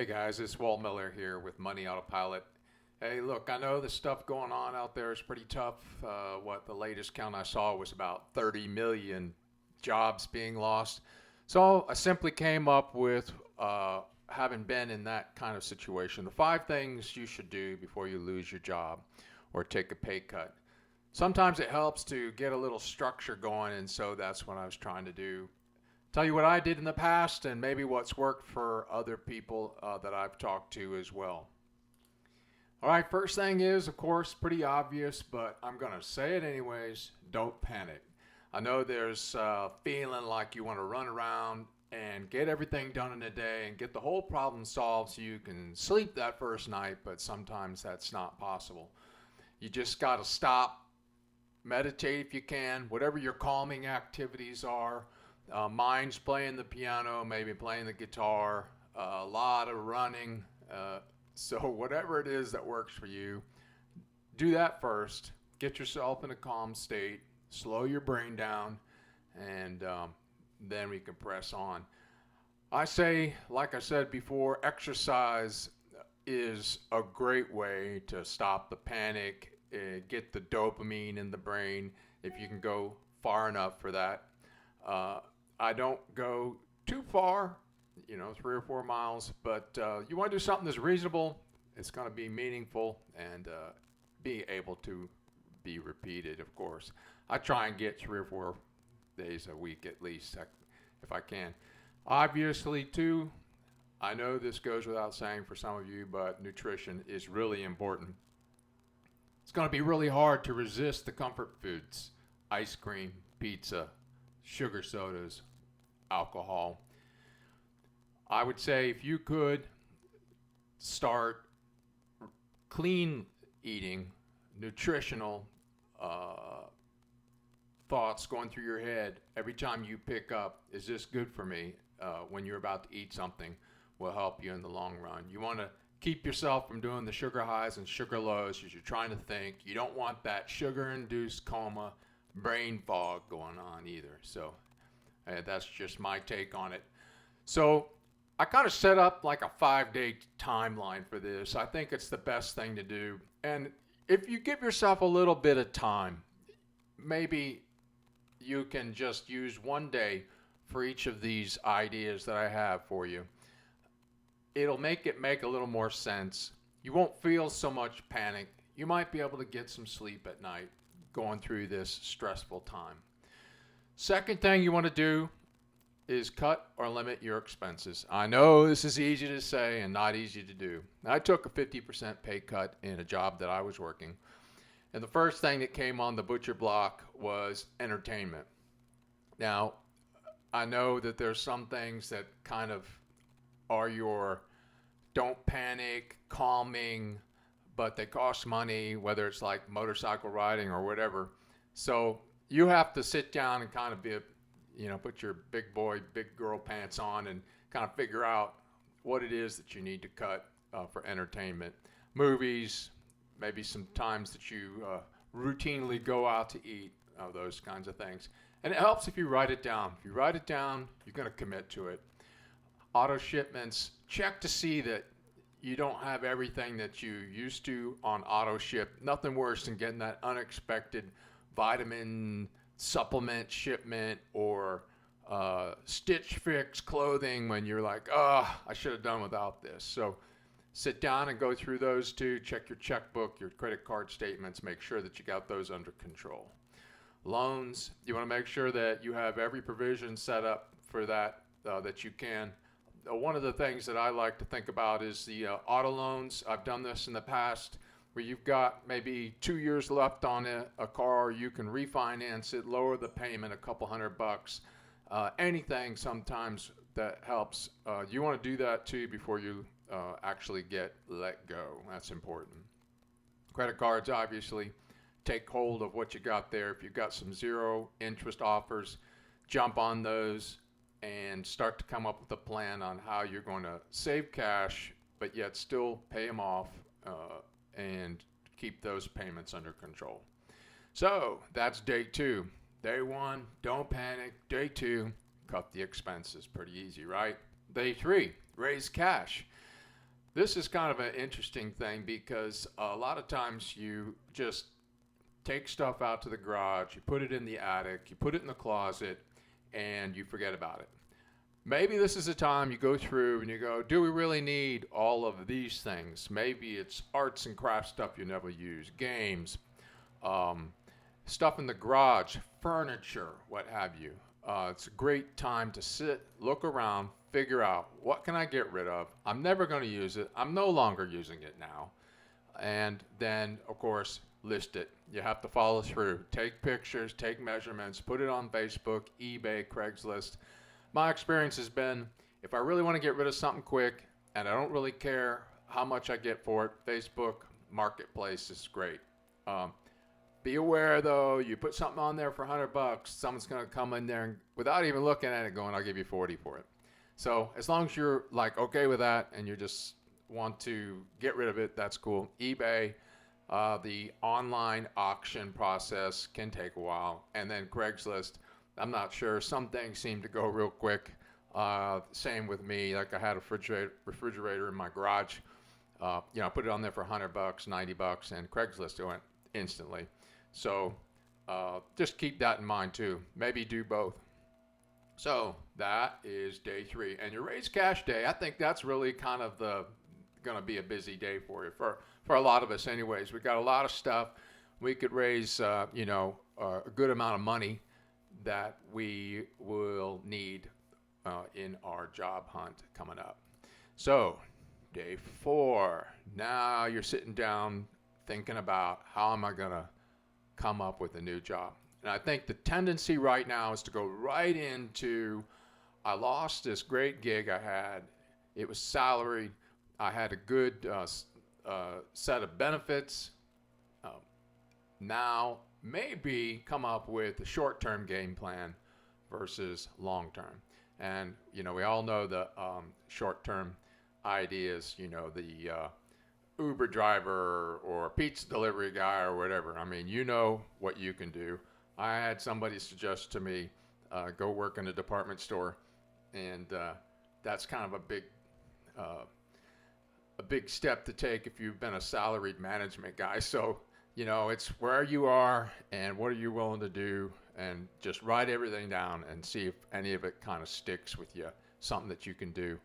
Hey guys, it's Walt Miller here with Money-Autopilot. Hey, look, I know the stuff going on out there is pretty tough. What the latest count I saw was about 30 million jobs being lost. So I simply came up with, having been in that kind of situation, the 5 things you should do before you lose your job or take a pay cut. Sometimes it helps to get a little structure going, and so that's what I was trying to do. Tell you what I did in the past and maybe what's worked for other people that I've talked to as well. All right, first thing is, of course, pretty obvious, but I'm going to say it anyways. Don't panic. I know there's feeling like you want to run around and get everything done in a day and get the whole problem solved so you can sleep that first night, but sometimes that's not possible. You just got to stop, meditate if you can, whatever your calming activities are. Mine's playing the piano, maybe playing the guitar, a lot of running. So whatever it is that works for you, do that first. Get yourself in a calm state, slow your brain down, and then we can press on. I say, like I said before, exercise is a great way to stop the panic, get the dopamine in the brain if you can go far enough for that. I don't go too far, 3 or 4 miles, but you want to do something that's reasonable. It's going to be meaningful and be able to be repeated, of course. I try and get 3 or 4 days a week at least, if I can. Obviously, too, I know this goes without saying for some of you, but nutrition is really important. It's going to be really hard to resist the comfort foods, ice cream, pizza, sugar sodas, alcohol. I would say if you could start clean eating, nutritional thoughts going through your head every time you pick up, is this good for me, when you're about to eat something, will help you in the long run. You want to keep yourself from doing the sugar highs and sugar lows as you're trying to think. You don't want that sugar-induced coma, brain fog going on either. So that's just my take on it. So I kind of set up like a 5-day timeline for this. I think it's the best thing to do. And if you give yourself a little bit of time, maybe you can just use one day for each of these ideas that I have for you. It'll make a little more sense. You won't feel so much panic. You might be able to get some sleep at night going through this stressful time. Second thing you want to do is cut or limit your expenses. I know this is easy to say and not easy to do. I took a 50% pay cut in a job that I was working. And the first thing that came on the butcher block was entertainment. Now, I know that there's some things that kind of are your don't panic, calming, but they cost money, whether it's like motorcycle riding or whatever. So you have to sit down and kind of put your big boy, big girl pants on and kind of figure out what it is that you need to cut for entertainment. Movies, maybe some times that you routinely go out to eat, those kinds of things. And it helps if you write it down. If you write it down, you're going to commit to it. Auto shipments, check to see that you don't have everything that you used to on auto ship. Nothing worse than getting that unexpected vitamin supplement shipment or Stitch Fix clothing when you're like, I should have done without this. So sit down and go through those two. Check your checkbook, your credit card statements. Make sure that you got those under control. Loans, you want to make sure that you have every provision set up for that that you can. One of the things that I like to think about is the auto loans. I've done this in the past where you've got maybe 2 years left on a car. You can refinance it, lower the payment a couple $100. Anything sometimes that helps. You want to do that too before you actually get let go. That's important. Credit cards, obviously, take hold of what you got there. If you've got some zero interest offers, jump on those and start to come up with a plan on how you're going to save cash, but yet still pay them off and keep those payments under control. So that's day 2. Day 1, don't panic. Day 2, cut the expenses. Pretty easy, right? Day 3, raise cash. This is kind of an interesting thing because a lot of times you just take stuff out to the garage, you put it in the attic, you put it in the closet, and you forget about it. Maybe this is a time you go through and you go, do we really need all of these things? Maybe it's arts and crafts stuff you never use, games, um, stuff in the garage, furniture, what have you. It's a great time to sit, look around, figure out what can I get rid of. I'm never going to use it. I'm no longer using it now. And then, of course, list it. You have to follow through. Take pictures, take measurements, put it on Facebook, eBay, Craigslist. My experience has been if I really want to get rid of something quick and I don't really care how much I get for it, Facebook Marketplace is great. Um, be aware though, you put something on there for $100, someone's going to come in there and, without even looking at it, going, "I'll give you 40 for it." So as long as you're like okay with that and you just want to get rid of it, that's cool. eBay, the online auction process can take a while, and then Craigslist. I'm not sure. Some things seem to go real quick. Same with me. Like I had a refrigerator in my garage. I put it on there for $100, $90, and Craigslist went instantly. So just keep that in mind too. Maybe do both. So that is day 3, and your raise cash day. I think that's really kind of going to be a busy day for you for a lot of us. Anyways, we got a lot of stuff. We could raise a good amount of money that we will need in our job hunt coming up. So day 4. Now you're sitting down thinking about how am I going to come up with a new job. And I think the tendency right now is to go right into, I lost this great gig I had. It was salaried. I had a good set of benefits. Now maybe come up with a short-term game plan versus long-term. And, we all know the short-term ideas, the Uber driver or pizza delivery guy or whatever. I mean, what you can do. I had somebody suggest to me, go work in a department store, and that's kind of a big step to take if you've been a salaried management guy. So, it's where you are and what are you willing to do, and just write everything down and see if any of it kind of sticks with you, something that you can do.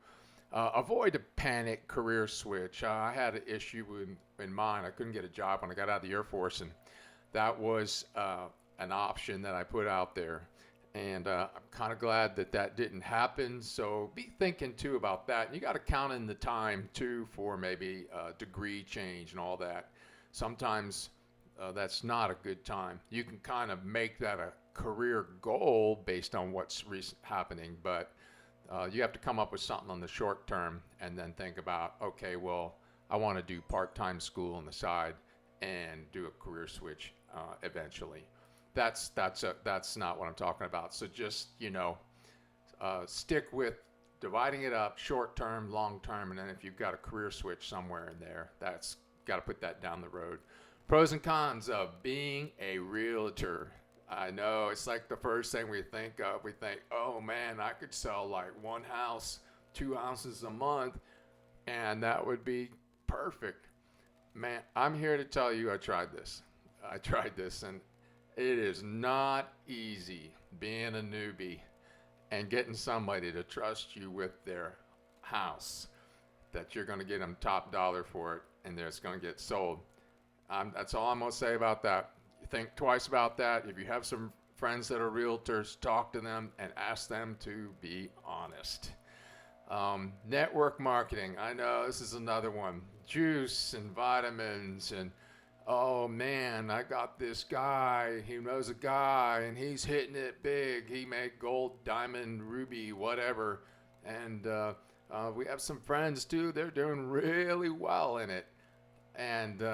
Avoid a panic career switch. I had an issue in mine. I couldn't get a job when I got out of the Air Force, and that was an option that I put out there. And I'm kind of glad that didn't happen. So be thinking too about that. And you got to count in the time too for maybe degree change and all that. Sometimes that's not a good time. You can kind of make that a career goal based on what's happening, but you have to come up with something on the short term and then think about, okay, well, I want to do part-time school on the side and do a career switch eventually. That's not what I'm talking about. So just, stick with dividing it up, short term, long term, and then if you've got a career switch somewhere in there, that's got to put that down the road. Pros and cons of being a realtor. I know it's like the first thing we think of. We think, oh man, I could sell like one house, 2 houses a month, and that would be perfect. Man, I'm here to tell you I tried this, and it is not easy being a newbie and getting somebody to trust you with their house, that you're going to get them top dollar for it and that it's going to get sold. That's all I'm going to say about that. Think twice about that. If you have some friends that are realtors, talk to them and ask them to be honest. Network marketing. I know this is another one. Juice and vitamins and, oh man, I got this guy, he knows a guy and he's hitting it big. He made gold, diamond, ruby, whatever. And we have some friends too, they're doing really well in it. And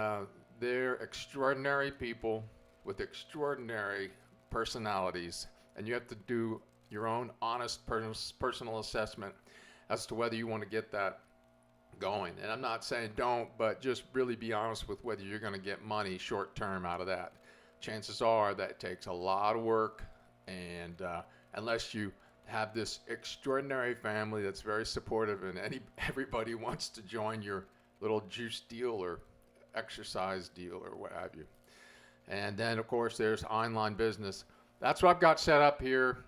they're extraordinary people with extraordinary personalities. And you have to do your own honest personal assessment as to whether you want to get that going. And I'm not saying don't, but just really be honest with whether you're going to get money short term out of that. Chances are that takes a lot of work, and unless you have this extraordinary family that's very supportive, and everybody wants to join your little juice deal or exercise deal or what have you. And then, of course, there's online business. That's what I've got set up here.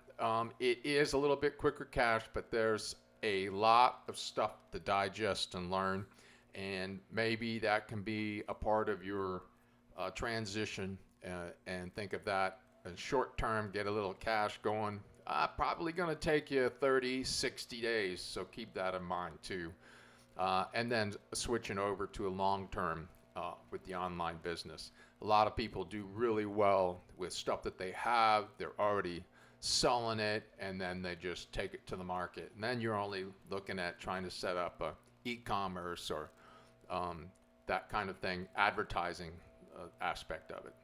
It is a little bit quicker cash, but there's a lot of stuff to digest and learn. And maybe that can be a part of your transition, and think of that as short term, get a little cash going. Probably going to take you 30, 60 days, so keep that in mind too. And then switching over to a long term with the online business. A lot of people do really well with stuff that they have. They're already selling it, and then they just take it to the market. And then you're only looking at trying to set up a e-commerce or that kind of thing, advertising aspect of it.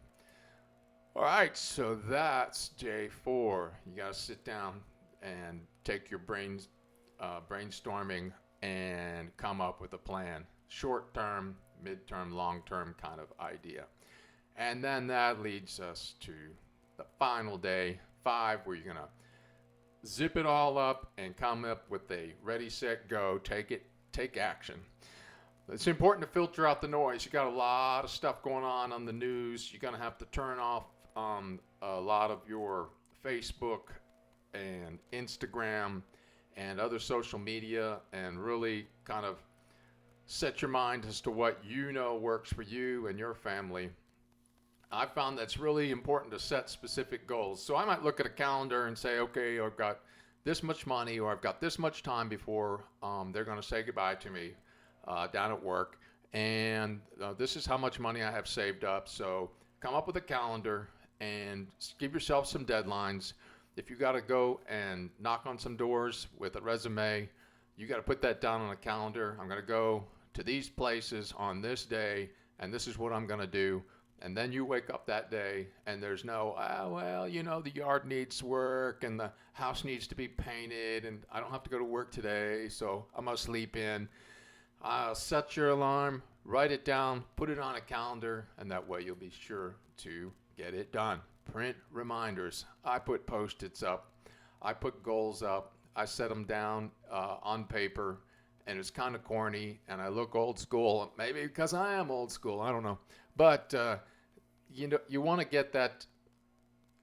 All right, so that's day 4. You got to sit down and take your brainstorming and come up with a plan. Short term, mid-term, long-term kind of idea. And then that leads us to the final day, 5, where you're going to zip it all up and come up with a ready, set, go, take action. It's important to filter out the noise. You got a lot of stuff going on the news. You're going to have to turn off a lot of your Facebook and Instagram and other social media, and really kind of set your mind as to what you know works for you and your family. I found that's really important to set specific goals. So I might look at a calendar and say, okay, I've got this much money, or I've got this much time before they're going to say goodbye to me down at work, and this is how much money I have saved up. So come up with a calendar and give yourself some deadlines. If you got to go and knock on some doors with a resume, you got to put that down on a calendar. I'm going to go to these places on this day, and this is what I'm going to do. And then you wake up that day, and there's no, the yard needs work, and the house needs to be painted, and I don't have to go to work today, so I'm going to sleep in. Set your alarm, write it down, put it on a calendar, and that way you'll be sure to get it done. Print reminders. I put Post-its up. I put goals up. I set them down on paper, and it's kind of corny, and I look old school. Maybe because I am old school. I don't know. But you want to get that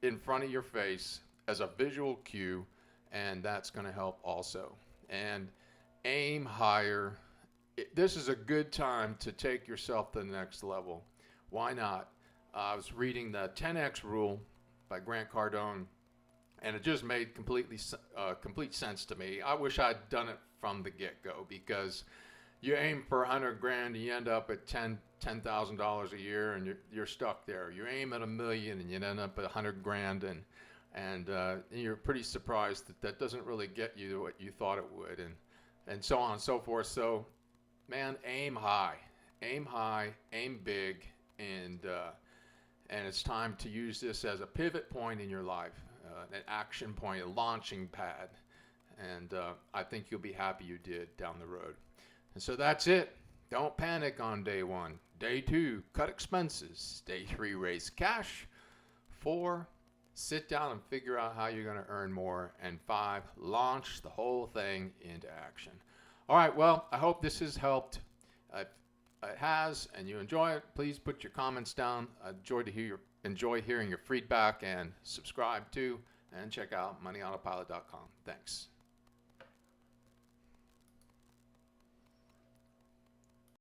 in front of your face as a visual cue, and that's going to help also. And aim higher. This is a good time to take yourself to the next level. Why not? I was reading the 10X Rule by Grant Cardone, and it just made complete sense to me. I wish I'd done it from the get-go, because you aim for $100,000 and you end up at $10,000 a year, and you're stuck there. You aim at $1 million and you end up at $100,000, and you're pretty surprised that doesn't really get you what you thought it would, and so on and so forth. So, man, aim high, aim big, and it's time to use this as a pivot point in your life, an action point, a launching pad, and I think you'll be happy you did down the road. And so that's it. Don't panic on day 1. Day 2, cut expenses. Day 3, raise cash. 4, sit down and figure out how you're going to earn more. And 5, launch the whole thing into action. All right, well, I hope this has helped. If it has, and you enjoy it, please put your comments down. I enjoy hearing your feedback, and subscribe to and check out money-autopilot.com. Thanks.